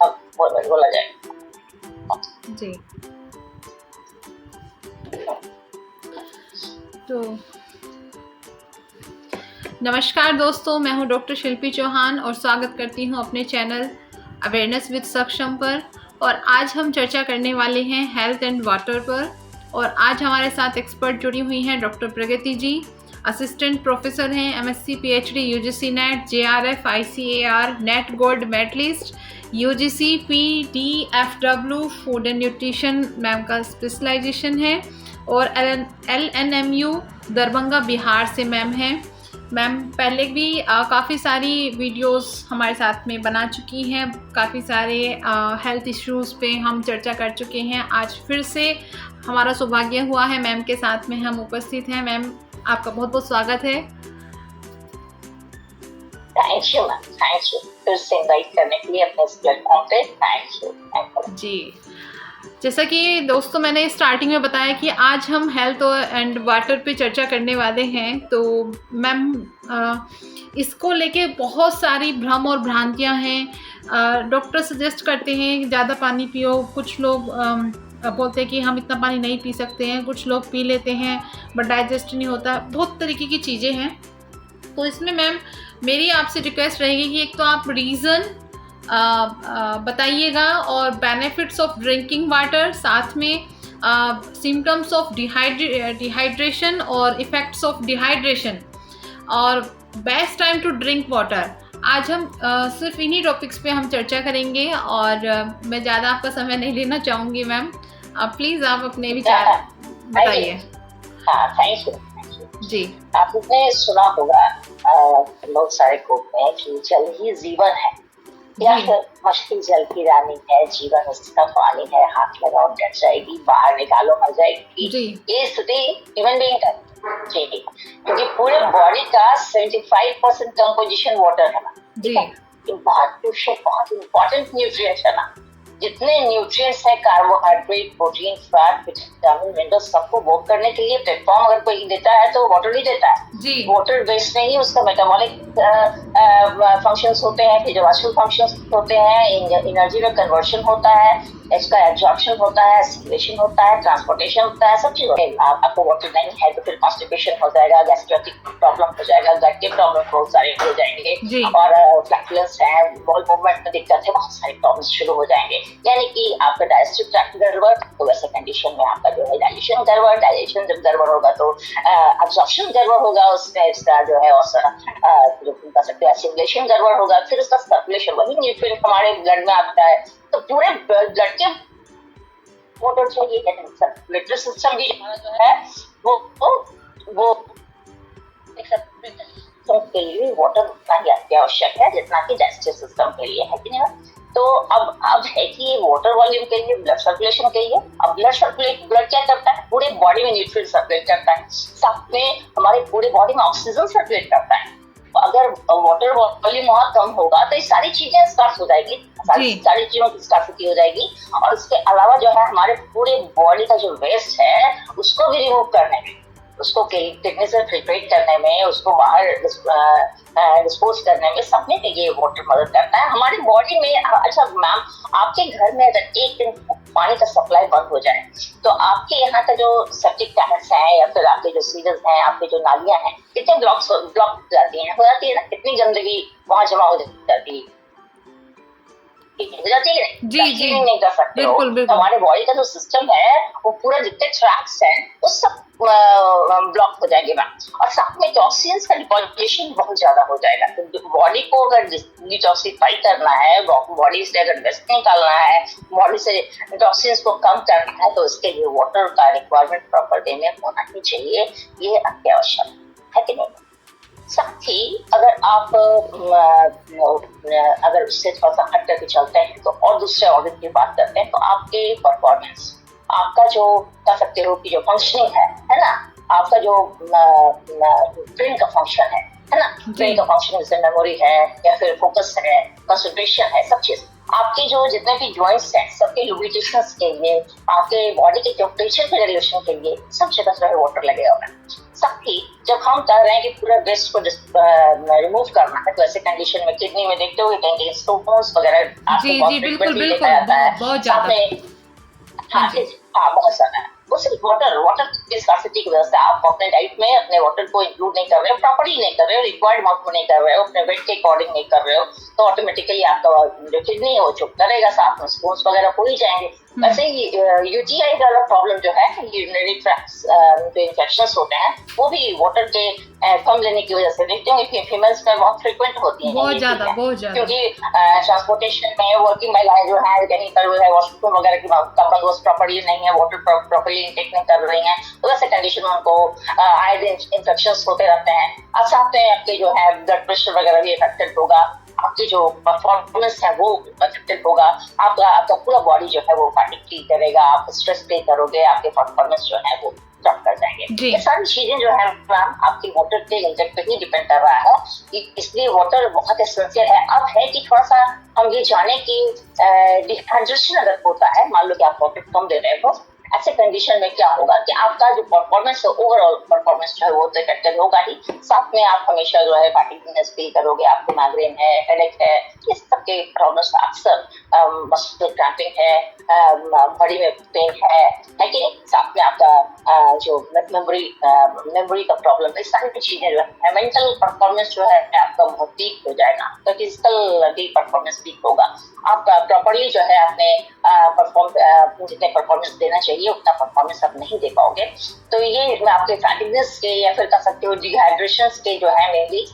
अब बोला जाए जी। तो नमस्कार दोस्तों, मैं हूं डॉक्टर शिल्पी चौहान और स्वागत करती हूं अपने चैनल अवेयरनेस विद सक्षम पर। और आज हम चर्चा करने वाले हैं हेल्थ एंड वाटर पर। और आज हमारे साथ एक्सपर्ट जुड़ी हुई हैं doctor Pragati ji, assistant professor हैं, MSc PhD UGC NET, JRF ICAR NET gold medallist, UGC PDFW food and nutrition ma'am का स्पेशलाइजेशन है। और एलएनएमयू दरभंगा बिहार से मैम हैं। मैम पहले भी काफ़ी सारी वीडियोस हमारे साथ में बना चुकी हैं, काफ़ी सारे हेल्थ इश्यूज़ पे हम चर्चा कर चुके हैं। आज फिर से हमारा सौभाग्य हुआ है मैम के साथ में हम उपस्थित हैं। मैम आपका बहुत बहुत स्वागत है। Thank you ma'am, thank you फिर से इनवाइट करने के लिए अपने इस प्लेटफॉर्म पे। थैंक यू जी। जैसा कि दोस्तों मैंने स्टार्टिंग में बताया कि आज हम हेल्थ एंड वाटर पे चर्चा करने वाले हैं। तो मैम इसको लेके बहुत सारी भ्रम और भ्रांतियां हैं। डॉक्टर सजेस्ट करते हैं कि ज़्यादा पानी पियो, कुछ लोग बोलते हैं कि हम इतना पानी नहीं पी सकते हैं, कुछ लोग पी लेते हैं बट डाइजेस्ट नहीं होता, बहुत तरीके की चीज़ें हैं। तो इसमें मैम मेरी आपसे रिक्वेस्ट रहेगी कि एक तो आप रीज़न बताइएगा और बेनिफिट्स ऑफ ड्रिंकिंग वाटर, साथ में सिम्टम्स ऑफ डिहाइड्रेशन और इफ़ेक्ट्स ऑफ डिहाइड्रेशन और best time to drink water. आज हम सिर्फ इन्हीं टॉपिक्स पे हम चर्चा करेंगे और मैं ज़्यादा आपका समय नहीं लेना चाहूँगी मैम। प्लीज़ आप अपने विचार बताइए। हाँ, थैंक यू जी। आपने सुना होगा बहुत सारे कोट में कि जल ही जीवन है या फिर मछली जल की रानी है, जीवन उसका पानी है, हाथ लगाओ डट जाएगी, बाहर निकालो मर जाएगी। ये स्थिति ह्यूमन बीइंग का जी, क्योंकि पूरे बॉडी का 75% कंपोजिशन वाटर है ना। बहुत इम्पोर्टेंट न्यूट्रिएंट्स है ना। जितने न्यूट्रिएंट्स है, carbohydrate, protein, fat, vitamin, mineral, सबको वर्क करने के लिए प्लेटफॉर्म अगर कोई देता है तो वाटर ही देता है। वाटर बेस में ही उसका मेटाबॉलिक फंक्शंस होते हैं, फिजियोलॉजिकल फंक्शंस होते हैं, एनर्जी में कन्वर्शन होता है, इसका एब्जॉर्प्शन होता है, सिक्रेशन होता है, ट्रांसपोर्टेशन होता है, सब चीज होता है। आपको वाटर नहीं है तो फिर कॉन्स्टिपेशन हो जाएगा, गैस्ट्रिक प्रॉब्लम हो जाएगा, गट के प्रॉब्लम बहुत सारे हो जाएंगे और फ्लैटुलेंस है, बॉल मूवमेंट में दिक्कत है, बहुत सारे प्रॉब्लम्स शुरू हो जाएंगे। यानी कि आपका डाइजेस्टिव ट्रैक्ट गड़बड़, तो वैसे कंडीशन में आपका जो है डाइजेशन गड़बड़, डाइजेशन जब गड़बड़ होगा तो एब्जॉर्प्शन गड़बड़ होगा, उसमें इसका जो है जो कह सकते हैं एसिमिलेशन गड़बड़ होगा, फिर उसका सर्कुलेशन, वही न्यूट्रिएंट हमारे ब्लड में आता है तो पूरे ब्लड के वाटर चाहिए। सर्कुलेटरी सिस्टम भी हमारा जो है वो के लिए वाटर उतना ही अत्यावश्यक है जितना कि डाइजेस्टिव सिस्टम के लिए है कि नहीं। तो अब है कि वाटर वॉल्यूम के लिए, ब्लड सर्कुलेशन के लिए, अब ब्लड क्या करता है, पूरे बॉडी में न्यूट्रिएंट सर्कुलेट करता है, साथ में हमारे पूरे बॉडी में ऑक्सीजन सर्कुलेट करता है। अगर वाटर वॉल्यूम वहाँ कम होगा तो ये सारी चीजें स्टार्ट हो जाएगी, सारी चीजों की स्कार्सिटी हो जाएगी। और इसके अलावा जो है हमारे पूरे बॉडी का जो वेस्ट है उसको भी रिमूव करने में, उसको किडनी से फिल्ट्रेट करने में, उसको बाहर डिस्पोज करने में, सब में ये वाटर मदद करता है हमारी बॉडी में। अच्छा मैम, आपके घर में अगर एक दिन पानी का सप्लाई बंद हो जाए तो आपके यहाँ का जो सेप्टिक टैंक्स हैं या फिर आपके जो सीवर्स हैं, आपके जो नालियां हैं, कितने ब्लॉक जाती हैं, हो जाती है ना, कितनी गंदगी वहां जमा हो जाती है, नहीं कर सकते हो। हमारे बॉडी का जो सिस्टम है वो पूरा जितने ट्रैक्स हैं वो सब ब्लॉक हो जाएंगे मैम। और साथ में टॉक्सिन्स का डिपोजिशन बहुत ज्यादा हो जाएगा। तो बॉडी को अगर डिटॉक्सिफाई करना है, बॉडी से अगर वेस्ट निकालना है, बॉडी से टॉक्सिन्स को कम करना है, तो इसके लिए वाटर का रिक्वायरमेंट प्रॉपर वे में होना ही चाहिए, ये अत्यावश्यक है कि नहीं। साथ ही अगर आप अगर उससे थोड़ा सा हट करके चलते हैं तो और दूसरे ऑर्गन की बात करते हैं तो आपके परफॉर्मेंस, आपका जो कह सकते हो कि जो फंक्शनिंग है ना, आपका जो ब्रेन का फंक्शन है ना, ब्रेन का फंक्शन जैसे मेमोरी है या फिर फोकस है, कंसंट्रेशन है, सब चीज आपके जो जितने भी जॉइंट्स हैं सबके लुब्रिकेशन के लिए, आपके बॉडी के टेम्परेचर के रेगुलेशन के लिए सब जगह जो है वाटर लगेगा मैम। साथ ही जब हम कर रहे हैं कि पूरा वेस्ट को रिमूव करना है, तो ऐसे कंडीशन में किडनी में देखते हो कहीं स्टोन्स वगैरह आपको बहुत फ्रीक्वेंटली देखा जाता है, बहुत ज्यादा। हाँ बहुत सारा है। वो सिर्फ वाटर की स्कार्सिटी की वजह से आप अपने डाइट में अपने वाटर को इंक्लूड नहीं कर रहे हो, प्रॉपर्ली नहीं कर रहे हो, रिक्वायर्ड अमाउंट में नहीं कर रहे हो, अपने वेट के अकॉर्डिंग नहीं कर रहे हो, तो ऑटोमेटिकली आपका जो किडनी है वो चुप करेगा, साथ में स्टोन्स वगैरह हो ही जाएंगे। वैसे ही यूटीआई वाला प्रॉब्लम जो है, यूरिनरी ट्रैक्ट जो इन्फेक्शंस होते हैं वो भी वाटर के कम लेने की वजह से देखते होंगे कि फीमेल्स में बहुत फ्रिक्वेंट होती है, बहुत ज्यादा क्योंकि ट्रांसपोर्टेशन में वर्किंग महिलाएं जो है कहीं पर वॉशरूम वगैरह की का बंदोबस्त प्रॉपर्ली नहीं है, वाटर प्रॉपर्ली इंटेक नहीं कर रही हैं, तो वैसे कंडीशन में उनको आयरन इन्फेक्शंस होते रहते हैं। और साथ में आपके जो है ब्लड प्रेशर वगैरह भी अफेक्टेड होगा, आपकी जो परफॉर्मेंस है वो अफेक्टेड होगा, आपका पूरा बॉडी जो है वो फैटिग फील करेगा, आप स्ट्रेस फील करोगे, आपके परफॉर्मेंस जो है वो ड्रॉप कर जाएंगे। ये सारी चीजें जो है मैम आपकी वाटर के इंटेक पे ही डिपेंड कर रहा है, इसलिए वाटर बहुत एसेंशियल है। अब है कि थोड़ा सा हम ये जाने की डिहाइड्रेशन अगर होता है, मान लो कि आप वाटर कम दे रहे हो, ऐसे कंडीशन में क्या होगा कि आपका जो परफॉर्मेंस है, ओवरऑल परफॉर्मेंस जो है वो तो इफेक्टेड होगा ही, साथ में आप हमेशा जो है फैटिगनेस फील करोगे, आपको माइग्रेन है, हेडेक है, ये सबके प्रॉब्लम्स अक्सर मसल क्रैम्पिंग है, बॉडी में पेन है कि नहीं, साथ में आपका जो मेमोरी का प्रॉब्लम है, सारी चीजें जो है, मेंटल परफॉर्मेंस जो है आपका बहुत वीक हो जाएगा, तो फिजिकल भी परफॉर्मेंस वीक होगा, आपका प्रॉपर्ली जो है आपने जितने परफॉर्मेंस देना चाहिए उतना परफॉर्मेंस आप नहीं दे पाओगे। तो ये आपके फैटिगनेस के या फिर कह सकते हो डिहाइड्रेशन के जो है मेनली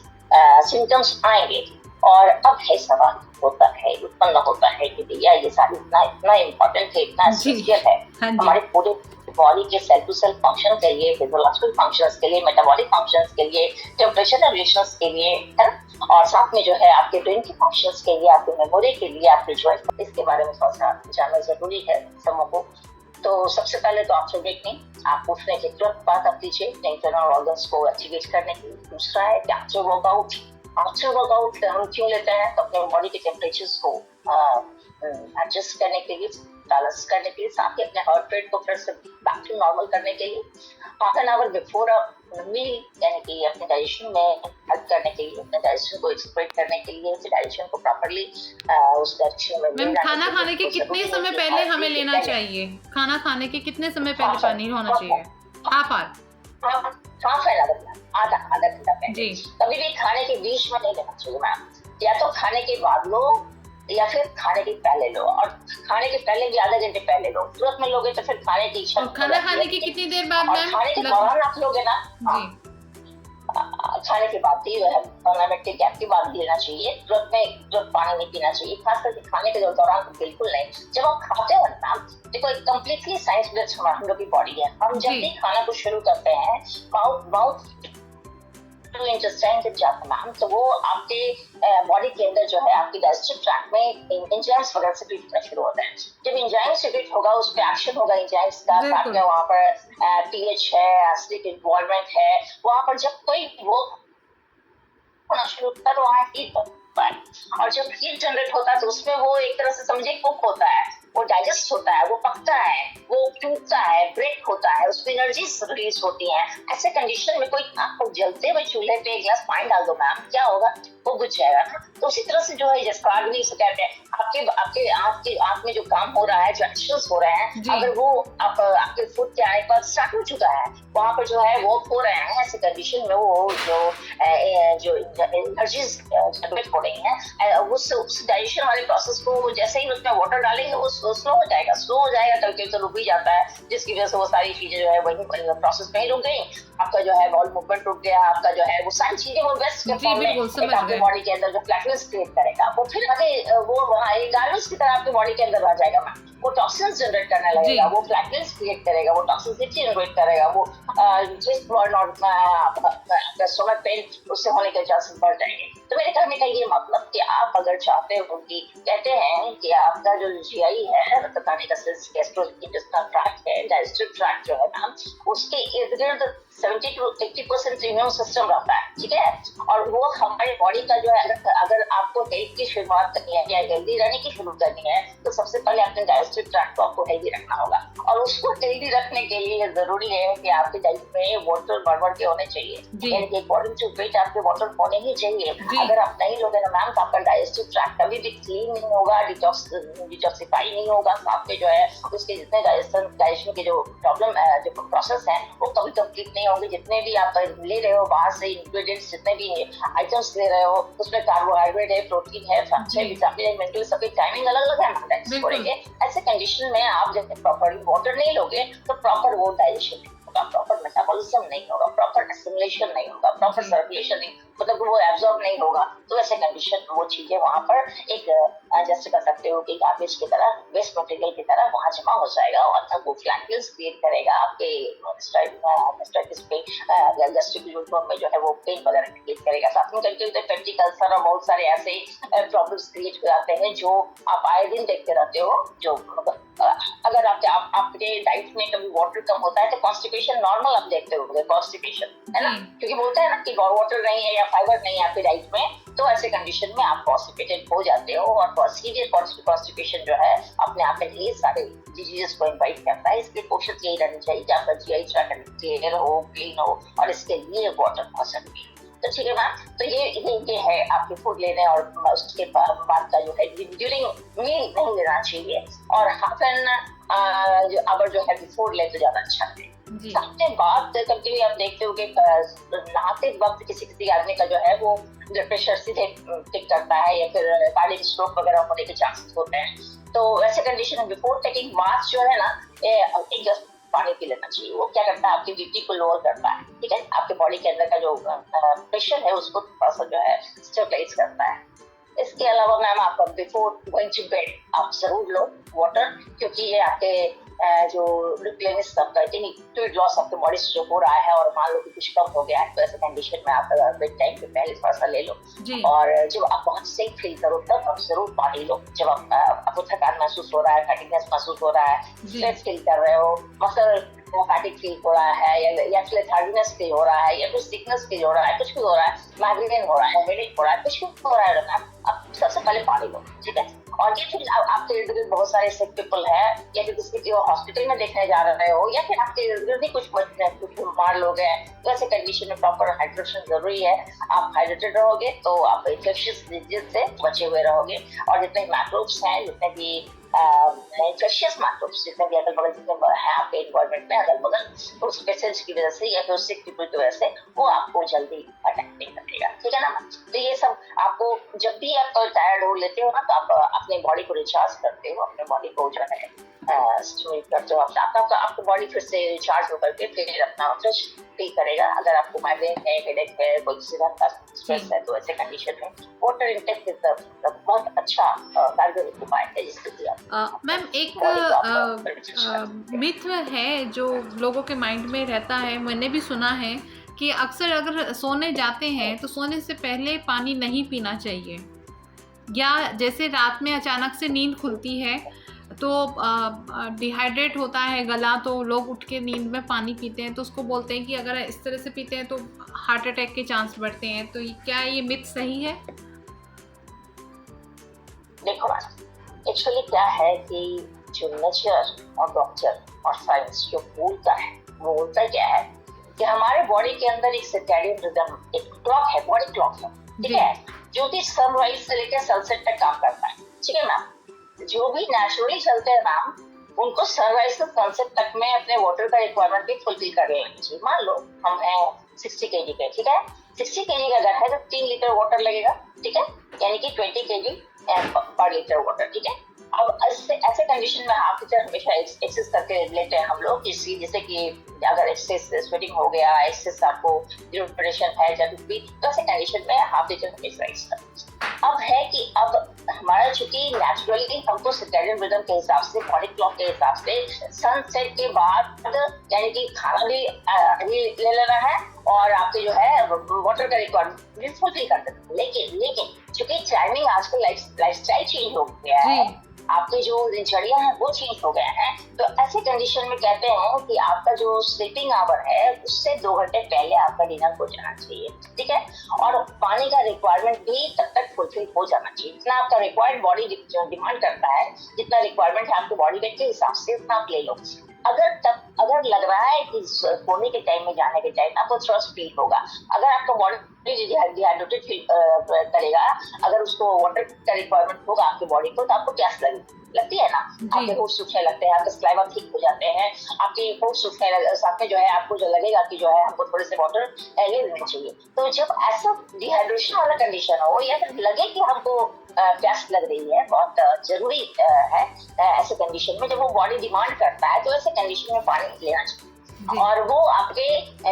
सिम्टम्स आएंगे। और अब है सवाल उत्पन्न होता है कि भैया ये सारी इतना इम्पोर्टेंट है, इतना एसेंशियल है हमारे पूरे बॉडी के सेल टू सेल फंक्शन के लिए, फिजियोलॉजिकल फंक्शंस के लिए, मेटाबॉलिक फंक्शंस के लिए, टेम्परेचर रेगुलेशंस के लिए, है ना, और साथ में जो है आपके ब्रेन के फंक्शंस के लिए, आपके मेमोरी के लिए, आपके जॉइंट, इसके बारे में थोड़ा सा जानना जरूरी है सबों को। तो सबसे पहले तो आप उठने के तुरंत बाद आप कीजिए इंटरनल ऑर्गन्स को एक्टिवेट करने के लिए। दूसरा है कि आफ्टर वर्कआउट हम क्यों लेते हैं, तो अपने बॉडी के टेम्परेचर्स को एडजस्ट करने के लिए, बैलेंस करने के लिए, साथ ही अपने हार्ट रेट को फिर से बैक टू नॉर्मल करने के लिए, half an hour before meal, यानी कि अपने डाइजेशन में हेल्प करने के लिए, अपने डाइजेशन को एक्सप्लोइट करने के लिए, डाइजेशन को प्रॉपर्ली उस डायरेक्शन में। मैम खाना खाने के कितने समय पहले हमें लेना चाहिए? खाना खाने के कितने समय पहले पानी होना चाहिए? हाफ एन आवर, आधा घंटा पहले। कभी भी खाने के बीच में नहीं लेना चाहिए मैम, या तो खाने के बाद लो या फिर खाने के पहले लो, और खाने के पहले भी आधे घंटे पहले लो। तुरंत में लोगे तो फिर खाने की इच्छा, खाना खाने की कितनी देर बाद मैम? खाने के दौरान आप लोगे ना, खाने के बाद भी 15 मिनट के गैप के बाद भी लेना चाहिए, तुरंत पानी नहीं पीना चाहिए, खास करके खाने के दौरान तो बिल्कुल नहीं। जब आप खाते हो ना, देखो एक कंप्लीटली साइंस बेस्ड हम लोग की बॉडी है, हम जब भी खाना को शुरू करते हैं माउथ टू इंटेस्टाइन जब जाता मैम, तो वो आपके बॉडी के अंदर जो है आपकी डाइजेस्टिव ट्रैक्ट में एंजाइम्स वगैरह से ट्रीट शुरू होता है। जब एंजाइम से ट्रीट होगा उस पर एक्शन होगा एंजाइम्स का, साथ में वहाँ पर पीएच है, एसिडिक इन्वॉल्वमेंट है, वहाँ पर जब कोई वो होना शुरू होता है तो वहाँ हीट होता है, और जब हीट जनरेट होता है तो उसमें वो एक तरह से समझे कुक होता है, वो डाइजेस्ट होता है, वो पकता है, वो टूटता है, ब्रेक होता है, उसमें एनर्जी रिलीज होती है। ऐसे कंडीशन में कोई आपको जलते हुए चूल्हे पे एक गिलास पानी डाल दो मैम, क्या होगा? वो बुझ जाएगा ना। तो उसी तरह से जो है जस्कार्गनी से कहते हैं, आपके आंख में जो काम हो रहा है, जो एक्शंस हो रहे हैं, अगर वो आपके फुट के आने पर स्टार्ट हो चुका है, वहाँ पर जो है वो हो रहे हैं, ऐसे कंडीशन में वो जो एनर्जीज जनरेट हो रही है, उस डाइजेशन वाले प्रोसेस को जैसे ही उसमें वाटर डालेंगे वो स्लो हो जाएगा, कभी तो रुक भी जाता है, जिसकी वजह से वो सारी चीजें जो है वही प्रोसेस में ही रुक गई, आपका जो है बॉल मूवमेंट रुक गया, आपका जो है वो सारी चीजें वो वेस्ट के फॉर्म में आपके बॉडी के अंदर जो फ्लैटनेस क्रिएट करेगा, वो फिर आगे वो वहाँ एक गार्बेज की तरह आपके बॉडी के अंदर आ जाएगा मैम, वो टॉक्सिन्स जनरेट करने लगेगा, वो फ्लैटनेस क्रिएट करेगा, वो टॉक्सिसिटी जनरेट करेगा, वो स्टमक पेन उससे होने के चांसेस बढ़ जाएंगे। तो मेरे कहने का ये मतलब कि आप अगर चाहते हो कि कहते हैं कि आपका जो जीआई है, बताने का गैस्ट्रोइंटेस्टाइनल ट्रैक्ट है, डाइजेस्टिव ट्रैक्ट जो है ना, उसके इर्द गिर्द 70 to 80% इम्यून सिस्टम रहता है, ठीक है। और वो हमारे बॉडी का जो है, अगर आपको हेल्थ की शुरुआत करनी है या हेल्दी रहने की शुरू करनी है, तो सबसे पहले अपने डाइजेस्टिव ट्रैक्ट को आपको हेल्दी रखना होगा। और उसको हेल्दी रखने के लिए जरूरी है कि आपके डाइट में वाटर बढ़ के होने चाहिए, यानी अकॉर्डिंग टू वेट आपके वाटर होने ही चाहिए। अगर आप नहीं लोगे ना मैम, तो आपका डाइजेस्टिव ट्रैक्ट कभी भी क्लीन नहीं होगा, डिटॉक्सिफाई नहीं होगा, आपके जो है उसके जितने डाइजेशन के जो प्रॉब्लम जो प्रोसेस है वो कभी कंप्लीट नहीं होंगे। जितने भी आप ले रहे हो बाहर से इंग्रेडिएंट्स, जितने भी आइटम्स ले रहे हो, उसमें कार्बोहाइड्रेट है, प्रोटीन है, फैट्स है, विटामिन है, मिनरल, सबकी टाइमिंग अलग अलग है। ऐसे कंडीशन में आप जब प्रॉपरली वाटर नहीं लोगे तो प्रॉपर वो डाइजेशन नहीं होगा, प्रॉपर मेटाबॉलिज्म नहीं होगा, प्रॉपर एसिमिलेशन नहीं होगा, प्रॉपर सर्कुलेशन नहीं, मतलब वो एब्जॉर्ब नहीं होगा। तो ऐसे कंडीशन वो चीजें वहां पर एक जैसे कर सकते हो कि गार्बेज की तरह, वेस्ट मटेरियल की तरह वहां जमा हो जाएगा और तब वो फ्लैंक्यूल्स क्रिएट करेगा आपके गैस्ट्रिक यूनिफॉर्म में जो है वो पेन वगैरह क्रिएट करेगा। साथ में करके पेप्टिक अल्सर और बहुत सारे ऐसे प्रॉब्लम्स क्रिएट हो जाते हैं जो आप आए दिन देखते रहते हो। जो अगर आपके डाइट में कभी वाटर कम होता है तो कॉन्स्टिपेशन नॉर्मल आप देखते होंगे, कॉन्स्टिपेशन है ना, क्योंकि बोलते हैं ना कि वाटर नहीं है या फाइबर नहीं है आपके डाइट में, तो ऐसे कंडीशन में आप कॉन्स्टिपेटेड हो जाते हो। और सीरियस कॉन्स्टिपेशन जो है अपने आप में ढेर सारे डिजीजेस को इनवाइट करता है। इसलिए कोशिश यही रहनी चाहिए कि आपका जीआई ट्रैक्ट क्लियर हो, क्लीन हो, और इसके लिए वाटर पॉसिबल भी। तो ठीक है मैम, तो ये है आपके फूड लेने और उसके बाद का जो है ड्यूरिंग मील नहीं लेना चाहिए, और हाफ एन आवर जो है बिफोर ले तो ज्यादा अच्छा है। सामने बात करके आप देखते हो कि नहाते वक्त किसी आदमी का जो है वो ब्लड प्रेशर सीधे टिक करता है या फिर कार्डियक स्ट्रोक वगैरह होने के चांसेस होते हैं। तो वैसे कंडीशन में बिफोर टेकिंग बाथ जो है ना, एक गिलास पानी पी लेना चाहिए। वो क्या करता है, आपकी बीपी को लोअर करता है, ठीक है, आपके बॉडी के अंदर का जो प्रेशर है उसको थोड़ा सा जो है स्टेबलाइज करता है। इसके अलावा मैम आप बिफोर गोइंग टू बेड आप जरूर लो वाटर, क्योंकि ये आपके जो फ्लूइड लॉस आपके बॉडी से जो हो रहा है, और मान लो कि कुछ कम हो गया है, तो ऐसे कंडीशन में आप बेड टाइम के पहले थोड़ा सा ले लो। और जब आप बहुत सेफ फील करो तब आप जरूर पानी लो। जब आपको थकान महसूस हो रहा है, फैटिगनेस महसूस हो रहा है, स्ट्रेस फील कर रहे हो, मसल फैटिक फील हो रहा है, या फिर लेथार्जीनेस फील हो रहा है, या फिर सिकनेस फील हो रहा है, कुछ भी हो रहा है, माइग्रेन हो रहा है, हेडेक हो रहा है, कुछ भी हो रहा है, आप सबसे पहले पानी लो, ठीक है। और ये फिर आपके इर्द गिर्द बहुत सारे सिक पीपल है, या फिर किसी को हॉस्पिटल में देखने जा रहे हो, या फिर आपके इर्द गिर्द ही कुछ बीमार लोग हैं, तो ऐसे कंडीशन में प्रॉपर हाइड्रेशन जरूरी है। आप हाइड्रेटेड रहोगे तो आप इन्फेक्शियस डिजीज से बचे हुए रहोगे। और जितने मैक्रोब्स हैं, जितने भी इन्फेक्शियस मैक्रोब्स जितने भी अगल बगल जितने हैं आपके एनवायरमेंट में अगल बगल, तो उस पेशेंट्स की वजह से या फिर सिक पीपल की वजह से वो आपको जल्दी अटैक नहीं करेगा, ठीक है ना। तो ये सब आपको जब भी आप टायर्ड हो लेते हो ना, तो आप अपने बॉडी को रिचार्ज करते हो, अपने बॉडी को जो है स्टिमुलेट करते हो, आपको बॉडी फिर से रिचार्ज होकर के फिर अपना फ्रेश फील करेगा। अगर आपको माइग्रेन है, हेडेक है, कोई किसी तरह का स्ट्रेस है, तो ऐसे कंडीशन में वाटर इंटेक बहुत अच्छा कारगर उपाय है जिसके लिए मैम एक मिथ है जो लोगों के माइंड में रहता है, मैंने भी सुना है कि अक्सर अगर सोने जाते हैं तो सोने से पहले पानी नहीं पीना चाहिए, या जैसे रात में अचानक से नींद खुलती है तो डिहाइड्रेट होता है गला, तो लोग उठ के नींद में पानी पीते हैं, तो उसको बोलते हैं कि अगर इस तरह से पीते हैं तो हार्ट अटैक के चांस बढ़ते हैं। तो क्या ये मिथ सही है? देखो एक्चुअली क्या है कि जो नेचर और डॉक्टर और साइंस जो बोलता है वो बोलता क्या है कि हमारे बॉडी के अंदर एक सर्कैडियन रिदम, एक क्लॉक है, बॉडी क्लॉक है, ठीक है, जो कि सनराइज से लेकर सनसेट तक काम करता है, ठीक है मैम। जो भी नेचुरली चलते हैं मैम, उनको सनराइज से सनसेट तक में अपने वाटर का रिक्वायरमेंट भी फुलफिल कर लेना चाहिए। मान लो हम हैं 60 kg के, ठीक है, 60 kg का अगर है तो 3 लीटर वाटर लगेगा, ठीक है, यानी कि 20 kg पर लीटर वाटर, ठीक है। अब ऐसे कंडीशन में हाफ लीटर हमेशा एक्सेस करके लेते हैं हम लोग, इसी जैसे कि अगर एक्सेस स्वेटिंग हो गया, एक्सेस आपको यूरिनेशन है जब भी, तो ऐसे कंडीशन में हाफ लीटर हमेशा एक्सेस। अब है कि अब हमारा चूंकि नेचुरली हमको सर्कैडियन रिदम के हिसाब से, बॉडी क्लॉक के हिसाब से सनसेट के बाद यानी कि खाना भी ले लेना है और आपके जो है वाटर का रिक्वायरमेंट फुलफिल कर देता है। लेकिन चूंकि टाइमिंग आजकल लाइफस्टाइल चेंज हो गया है, आपके जो दिनचर्या है वो चेंज हो गया है, तो ऐसे कंडीशन में कहते हैं कि आपका जो स्लीपिंग आवर है उससे 2 घंटे पहले आपका डिनर हो जाना चाहिए, ठीक है। और पानी का रिक्वायरमेंट भी तब तक फुलफिल हो जाना चाहिए, जितना आपका रिक्वायर्ड बॉडी डिमांड करता है, जितना रिक्वायरमेंट है आपके बॉडी वेट के हिसाब से उतना आप ले लो। अगर लग रहा है कि सोने के टाइम में जाने के टाइम आपको थ्रस्ट फील होगा, अगर आपका बॉडी डिहाइड्रेटेड फील करेगा, अगर उसको वाटर का रिक्वायरमेंट होगा आपकी बॉडी को, तो आपको प्यास लगती है ना, आपके होठ सूखने लगते हैं, आपके सलाइवा ठीक हो जाते हैं, आपके होठ सूखने साथ में जो है आपको जो लगेगा कि जो है हमको थोड़े से वाटर ले लेना चाहिए। तो जब ऐसा डिहाइड्रेशन वाला कंडीशन हो या फिर लगे कि हमको प्यास लग रही है, बहुत जरूरी है ऐसे कंडीशन में, जब वो बॉडी डिमांड करता है तो ऐसे कंडीशन में पानी लेना चाहिए। और वो आपके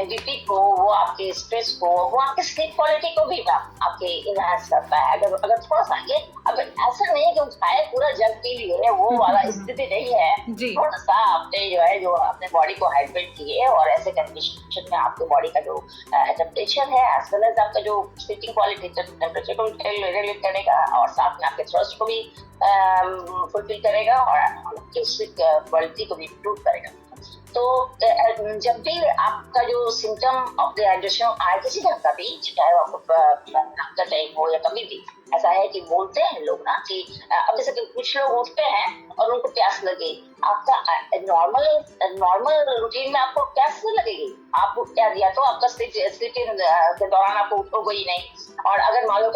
बीपी को, वो आपके स्ट्रेस को, वो आपके स्लीप क्वालिटी को भी आपके इनहांस करता है। अगर थोड़ा सा ये, अब ऐसा नहीं है कि उठाए पूरा जग पी लिए, वो वाला स्थिति नहीं है, थोड़ा सा आपने जो है जो अपने बॉडी को हाइड्रेट किए, और ऐसे कंडीशन में आपके बॉडी का जो टेम्परेचर है एज वेल एज आपका जो स्लीपिंग क्वालिटी टेम्परेचर को रेगुलेट करेगा, और साथ में आपके थ्रस्ट को भी फुलफिल करेगा, और आपके स्लीप क्वालिटी को भी इम्प्रूव करेगा। तो जब भी आपका जो सिम्टम ऑफ डिहाइड्रेशन आए किसी ढंग का भी, चाहे नाक का टाइम हो या कभी भी, ऐसा है कि बोलते हैं लोग ना कि अब जैसे कुछ लोग उठते हैं और उनको प्यास लगे, आपका नॉर्मल रूटीन में आपको प्यास नहीं लगेगी, आप या तो आपका स्लीपिंग के दौरान आपको उठोगे ही नहीं, और अगर मान लो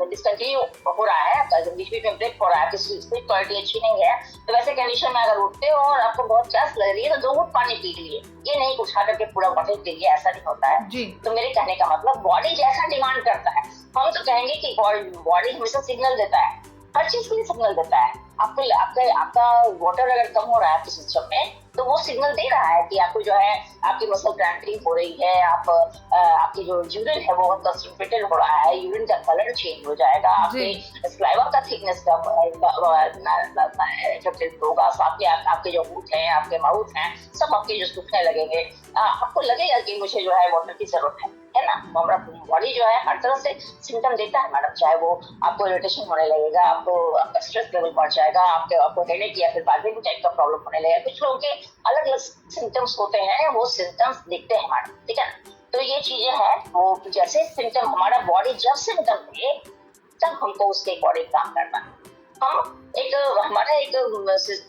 डिसकंटिन्यू हो रहा है, बीच बीच में ब्रेक हो रहा है, स्लीप क्वालिटी अच्छी नहीं है, तो वैसे कंडीशन में अगर उठते हो और आपको बहुत प्यास लग रही है तो 2 घूंट पानी पी लिए, ये नहीं उठा करके पूरा बॉटल पी लिए, ऐसा नहीं होता है जी। तो मेरे कहने का मतलब बॉडी जैसा डिमांड करता है, हम तो कहेंगे कि बॉडी हमेशा सिग्नल देता है, हर चीज के लिए सिग्नल देता है। आपका वाटर अगर कम हो रहा है आपके सिस्टम में, तो वो सिग्नल दे रहा है कि आपको जो है आपकी मसल क्रैम्पिंग हो रही है, आपकी जो यूरिन है वो कंसंट्रेटेड हो रहा है, यूरिन का कलर चेंज हो जाएगा, आपके स्लाइवा का थिकनेस का इफेक्टेड होगा, साथ में आपके जो होंठ हैं, आपके माउथ हैं, सब आपके जो सूखने लगेंगे, आपको लगेगा कि मुझे जो है वाटर की जरूरत है ना। हमारा बॉडी जो है हर तरह से सिम्टम देता है मैडम, चाहे वो आपको इरिटेशन होने लगेगा, आपको स्ट्रेस लेवल बढ़ जाएगा, आपको हेडेक या फिर बाइबिंग टाइप का प्रॉब्लम होने लगेगा, कुछ लोगों के अलग अलग सिम्टम्स होते हैं, वो सिम्टम्स दिखते हैं मैडम, ठीक है। तो ये चीजें हैं, वो जैसे सिम्टम हमारा बॉडी जब सिम्टम दे तब हमको उसके अकॉर्डिंग काम करना है। हमारा एक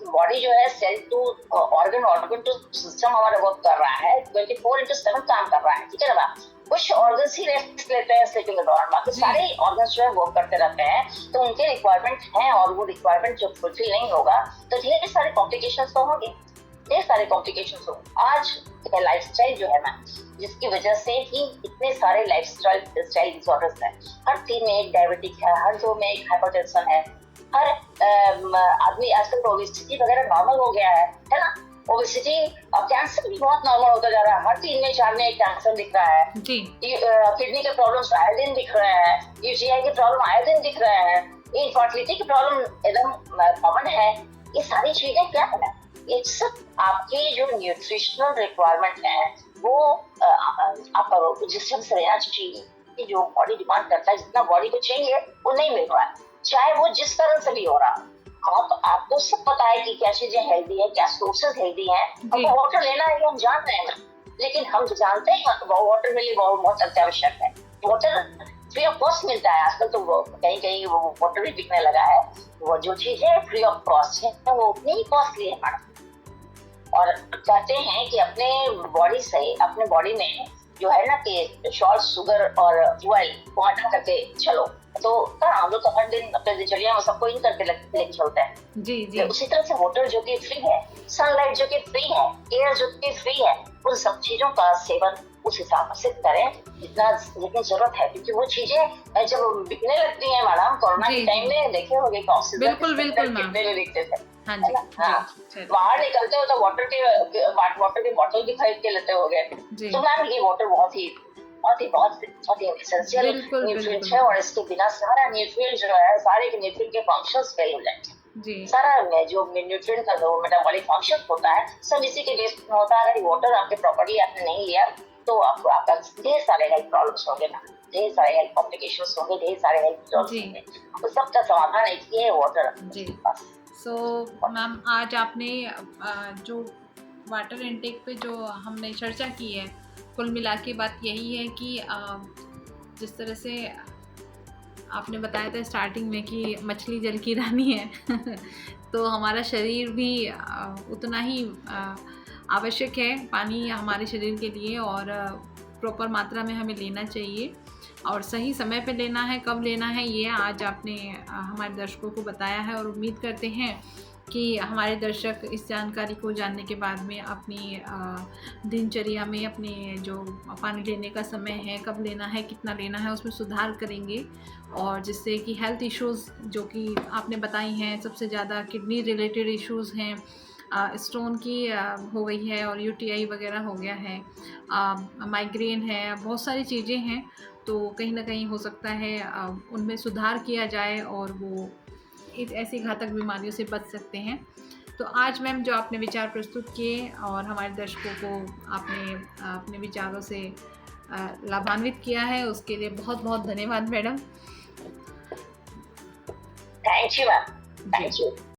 बॉडी जो है cell to organ to system हमारा वर्क कर रहा है, 24/7 काम कर रहा है, ठीक है ना। कुछ ऑर्गन्स ही रेस्ट लेते हैं स्लीपिंग के दौरान, बाकी सारे ऑर्गन्स जो है वर्क करते रहते हैं, तो उनके रिक्वायरमेंट है, और वो रिक्वायरमेंट जब फुलफिल नहीं होगा तो ढेर सारे कॉम्प्लिकेशंस तो होंगे, ढेर सारे कॉम्प्लिकेशंस होंगे। आज लाइफस्टाइल जो है ना, जिसकी वजह से ही इतने सारे लाइफस्टाइल डिसऑर्डर्स हैं, हर 3 में एक डायबिटिक है, हर 2 में एक हाइपरटेंशन है, हर आदमी आजकल तो ओबेसिटी वगैरह नॉर्मल हो गया है ना। ओबेसिटी और कैंसर भी बहुत नॉर्मल होता जा रहा है, हर 3 में 4 में एक कैंसर दिख रहा है जी। किडनी के प्रॉब्लम्स आए दिन दिख रहे हैं, यूटीआई के प्रॉब्लम आए दिन दिख रहे हैं, इनफर्टिलिटी की प्रॉब्लम एकदम कॉमन है। ये सारी चीजें क्या है, ये सब आपकी जो न्यूट्रिशनल रिक्वायरमेंट है वो आप जिस ढंग से लेना चाहिए, जो बॉडी डिमांड करता है, जितना बॉडी को चाहिए वो नहीं मिल रहा है, चाहे वो जिस तरह से भी हो रहा है। आपको सब पता है कि क्या चीजें हेल्दी है, क्या सोर्सेज हेल्दी है, हमको वाटर लेना है, हम जान रहे हैं, लेकिन हम जानते हैं वाटर के लिए बहुत अत्यावश्यक है। वाटर फ्री ऑफ कॉस्ट मिलता है आजकल, तो कहीं कहीं वो वाटर भी बिकने लगा है, वो जो चीज है फ्री ऑफ कॉस्ट है वो उतनी ही कॉस्टली है मैडम। और कहते हैं कि अपने बॉडी में जो है ना कि सॉल्ट, शुगर और ऑयल को हटा करके चलो, तो हम लोग तो हर दिन अपने दिनचर्या में सबको इन करके लेके चलते हैं जी। उसी तरह से वाटर जो कि फ्री है, सनलाइट जो कि फ्री है, एयर जो कि फ्री है, उन सब चीजों का सेवन उस हिसाब से करें जितनी जरूरत है, क्योंकि वो चीजें जब बिकने लगती है मैडम, कोरोना के टाइम में देखे होंगे कि ऑक्सीजन कितने में बिकते थे, बाहर निकलते हो तो वाटर के बॉटल भी खरीद के लेते हो गए, तो मैम ये वाटर बहुत ही एसेंशियल न्यूट्रिएंट है, और इसके बिना सारा न्यूट्रिएंट जो है, सारे के न्यूट्रिएंट के फंक्शंस फेल हो जाएंगे जी। सारा जो न्यूट्रिएंट का जो मेटाबॉलिक फंक्शन होता है सब इसी के बेस में होता है। अगर वाटर आपके प्रॉपर्ली आपने नहीं लिया तो आपको आपका ढेर सारे हेल्थ प्रॉब्लम्स होंगे ना, ढेर सारे हेल्थ कॉम्प्लिकेशंस होंगे, ढेर सारे हेल्थ प्रॉब्लम्स होंगे, तो सबका समाधान एक ही है, वाटर जी। सो मैम आज आपने जो वाटर इनटेक पे जो हमने चर्चा की है, कुल मिला के बात यही है कि जिस तरह से आपने बताया था स्टार्टिंग में कि मछली जल की रानी है तो हमारा शरीर भी उतना ही आवश्यक है पानी हमारे शरीर के लिए, और प्रॉपर मात्रा में हमें लेना चाहिए और सही समय पे लेना है, कब लेना है ये आज आपने हमारे दर्शकों को बताया है। और उम्मीद करते हैं कि हमारे दर्शक इस जानकारी को जानने के बाद में अपनी दिनचर्या में अपने जो पानी लेने का समय है, कब लेना है, कितना लेना है, उसमें सुधार करेंगे, और जिससे कि हेल्थ इश्यूज़ जो कि आपने बताई हैं, सबसे ज़्यादा किडनी रिलेटेड इश्यूज़ हैं, स्टोन की हो गई है और यूटीआई वगैरह हो गया है, माइग्रेन है, बहुत सारी चीज़ें हैं, तो कहीं ना कहीं हो सकता है उनमें सुधार किया जाए और वो ऐसी घातक बीमारियों से बच सकते हैं। तो आज मैम जो आपने विचार प्रस्तुत किए और हमारे दर्शकों को आपने अपने विचारों से लाभान्वित किया है, उसके लिए बहुत बहुत धन्यवाद madam. Thank you ma'am, thank you.